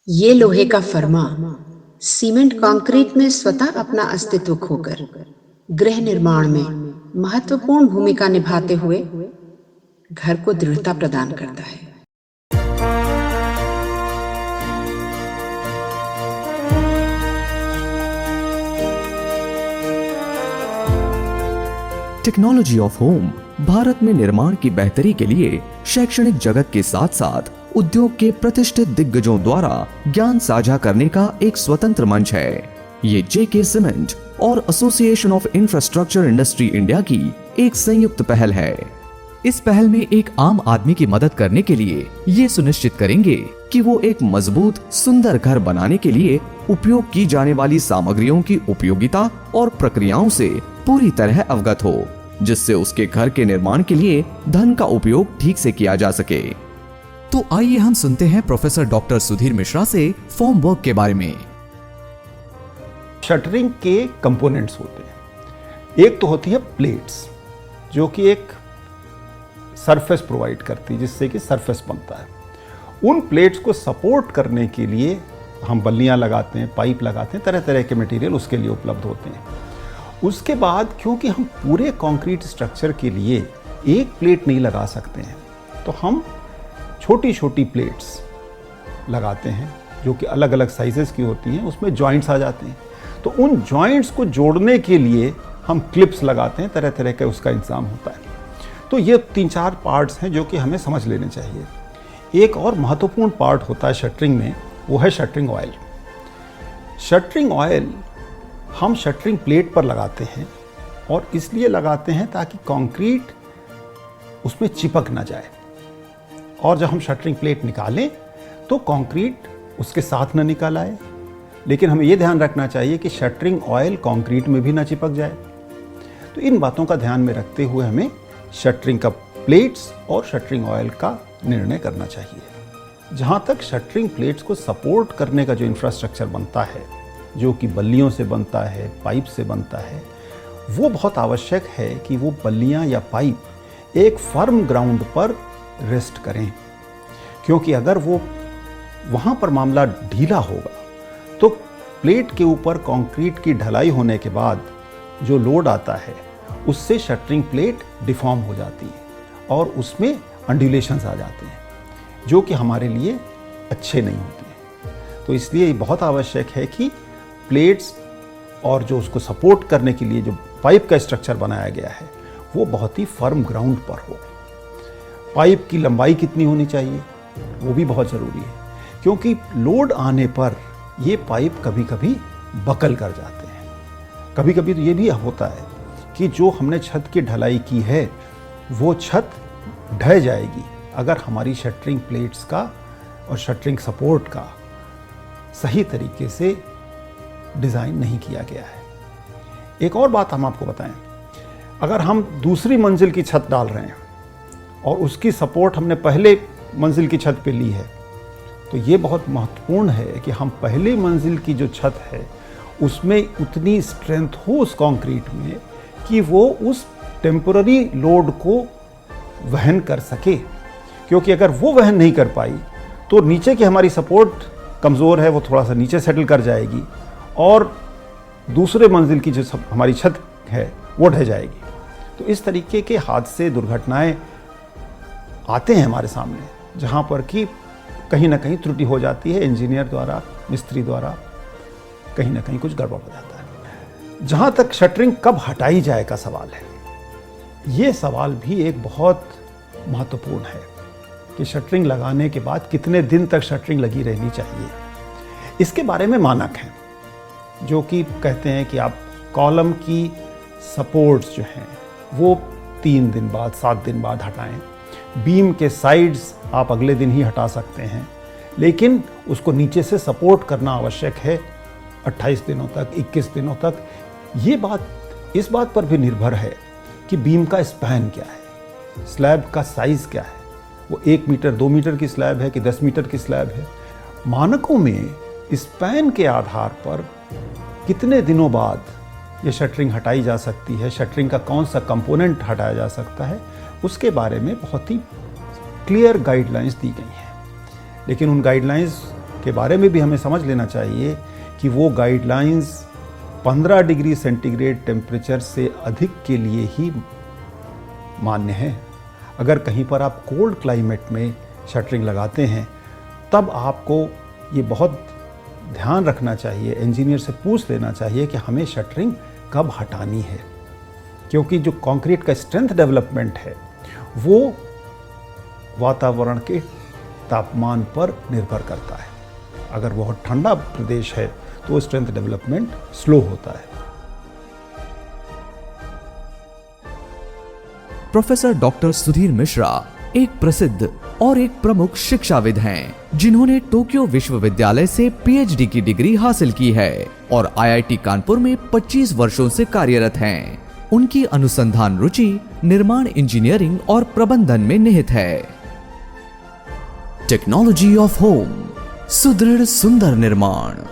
ये लोहे का फर्मा सीमेंट कंक्रीट में स्वतः अपना अस्तित्व खोकर गृह निर्माण में महत्वपूर्ण भूमिका निभाते हुए घर को दृढ़ता प्रदान करता है। टेक्नोलॉजी ऑफ होम भारत में निर्माण की बेहतरी के लिए शैक्षणिक जगत के साथ साथ उद्योग के प्रतिष्ठित दिग्गजों द्वारा ज्ञान साझा करने का एक स्वतंत्र मंच है। ये जेके सीमेंट और association of infrastructure industry India की एक संयुक्त पहल है। इस पहल में एक आम आदमी की मदद करने के लिए ये सुनिश्चित करेंगे कि वो एक मजबूत सुंदर घर बनाने के लिए उपयोग की जाने वाली सामग्रियों की उपयोगिता और प्रक्रियाओं से पूरी तरह अवगत हो, जिससे उसके घर के निर्माण के लिए धन का उपयोग ठीक से किया जा सके। तो आइए हम सुनते हैं प्रोफेसर डॉक्टर सुधीर मिश्रा से फॉर्म वर्क के बारे में। शटरिंग के कंपोनेंट्स होते हैं। एक तो होती है प्लेट्स, जो कि एक सरफेस प्रोवाइड करती है जिससे कि सरफेस बनता है। उन प्लेट्स को सपोर्ट करने के लिए हम बल्लियां लगाते हैं, पाइप लगाते हैं, तरह तरह के मटेरियल उसके लिए उपलब्ध होते हैं। उसके बाद क्योंकि हम पूरे कंक्रीट स्ट्रक्चर के लिए एक प्लेट नहीं लगा सकते हैं, तो हम छोटी छोटी प्लेट्स लगाते हैं जो कि अलग अलग साइजेस की होती हैं। उसमें जॉइंट्स आ जाते हैं, तो उन जॉइंट्स को जोड़ने के लिए हम क्लिप्स लगाते हैं, तरह तरह का उसका इंतजाम होता है। तो ये 3-4 पार्ट्स हैं जो कि हमें समझ लेने चाहिए। एक और महत्वपूर्ण पार्ट होता है शटरिंग में, वो है शटरिंग ऑयल। शटरिंग ऑयल हम शटरिंग प्लेट पर लगाते हैं, और इसलिए लगाते हैं ताकि कंक्रीट उसमें चिपक ना जाए, और जब हम शटरिंग प्लेट निकालें तो कंक्रीट उसके साथ ना निकल आए। लेकिन हमें यह ध्यान रखना चाहिए कि शटरिंग ऑयल कंक्रीट में भी ना चिपक जाए। तो इन बातों का ध्यान में रखते हुए हमें शटरिंग का प्लेट्स और शटरिंग ऑयल का निर्णय करना चाहिए। जहाँ तक शटरिंग प्लेट्स को सपोर्ट करने का जो इंफ्रास्ट्रक्चर बनता है, जो कि बल्लियों से बनता है, पाइप से बनता है, वो बहुत आवश्यक है कि वो बल्लियाँ या पाइप एक फर्म ग्राउंड पर रेस्ट करें, क्योंकि अगर वो वहाँ पर मामला ढीला होगा तो प्लेट के ऊपर कंक्रीट की ढलाई होने के बाद जो लोड आता है उससे शटरिंग प्लेट डिफॉर्म हो जाती है और उसमें अंडुलेशंस आ जाते हैं, जो कि हमारे लिए अच्छे नहीं होते हैं। तो इसलिए ये बहुत आवश्यक है कि प्लेट्स और जो उसको सपोर्ट करने के लिए जो पाइप का स्ट्रक्चर बनाया गया है वो बहुत ही फर्म ग्राउंड पर हो। पाइप की लंबाई कितनी होनी चाहिए वो भी बहुत ज़रूरी है, क्योंकि लोड आने पर ये पाइप कभी कभी बकल कर जाते हैं। कभी कभी तो ये भी होता है कि जो हमने छत की ढलाई की है वो छत ढह जाएगी अगर हमारी शटरिंग प्लेट्स का और शटरिंग सपोर्ट का सही तरीके से डिज़ाइन नहीं किया गया है। एक और बात हम आपको बताएं, अगर हम दूसरी मंजिल की छत डाल रहे हैं और उसकी सपोर्ट हमने पहले मंजिल की छत पे ली है, तो ये बहुत महत्वपूर्ण है कि हम पहली मंजिल की जो छत है उसमें उतनी स्ट्रेंथ हो उस कंक्रीट में कि वो उस टेम्पररी लोड को वहन कर सके। क्योंकि अगर वो वहन नहीं कर पाई तो नीचे की हमारी सपोर्ट कमज़ोर है, वो थोड़ा सा नीचे सेटल कर जाएगी और दूसरे मंजिल की जो हमारी छत है वो ढह जाएगी। तो इस तरीके के हादसे, दुर्घटनाएं आते हैं हमारे सामने, जहाँ पर कि कहीं ना कहीं त्रुटि हो जाती है, इंजीनियर द्वारा, मिस्त्री द्वारा कहीं ना कहीं कुछ गड़बड़ हो जाता है। जहाँ तक शटरिंग कब हटाई जाए का सवाल है, ये सवाल भी एक बहुत महत्वपूर्ण है कि शटरिंग लगाने के बाद कितने दिन तक शटरिंग लगी रहनी चाहिए। इसके बारे में मानक हैं जो कि कहते हैं कि आप कॉलम की सपोर्ट्स जो हैं वो 3 दिन बाद, 7 दिन बाद हटाएं। बीम के साइड्स आप अगले दिन ही हटा सकते हैं, लेकिन उसको नीचे से सपोर्ट करना आवश्यक है 28 दिनों तक, 21 दिनों तक। ये बात इस बात पर भी निर्भर है कि बीम का स्पैन क्या है, स्लैब का साइज़ क्या है, वो 1 मीटर 2 मीटर की स्लैब है कि 10 मीटर की स्लैब है। मानकों में स्पैन के आधार पर कितने दिनों बाद ये शटरिंग हटाई जा सकती है, शटरिंग का कौन सा कंपोनेंट हटाया जा सकता है, उसके बारे में बहुत ही क्लियर गाइडलाइंस दी गई हैं। लेकिन उन गाइडलाइंस के बारे में भी हमें समझ लेना चाहिए कि वो गाइडलाइंस 15 डिग्री सेंटीग्रेड टेम्परेचर से अधिक के लिए ही मान्य है। अगर कहीं पर आप कोल्ड क्लाइमेट में शटरिंग लगाते हैं तब आपको ये बहुत ध्यान रखना चाहिए, इंजीनियर से पूछ लेना चाहिए कि हमें शटरिंग कब हटानी है, क्योंकि जो कंक्रीट का स्ट्रेंथ डेवलपमेंट है वो वातावरण के तापमान पर निर्भर करता है। अगर बहुत ठंडा प्रदेश है तो स्ट्रेंथ डेवलपमेंट स्लो होता है। प्रोफेसर डॉक्टर सुधीर मिश्रा एक प्रसिद्ध और एक प्रमुख शिक्षाविद हैं, जिन्होंने टोक्यो विश्वविद्यालय से पीएचडी की डिग्री हासिल की है और आईआईटी कानपुर में 25 वर्षों से कार्यरत हैं। उनकी अनुसंधान रुचि निर्माण इंजीनियरिंग और प्रबंधन में निहित है। टेक्नोलॉजी ऑफ होम, सुदृढ़ सुंदर निर्माण।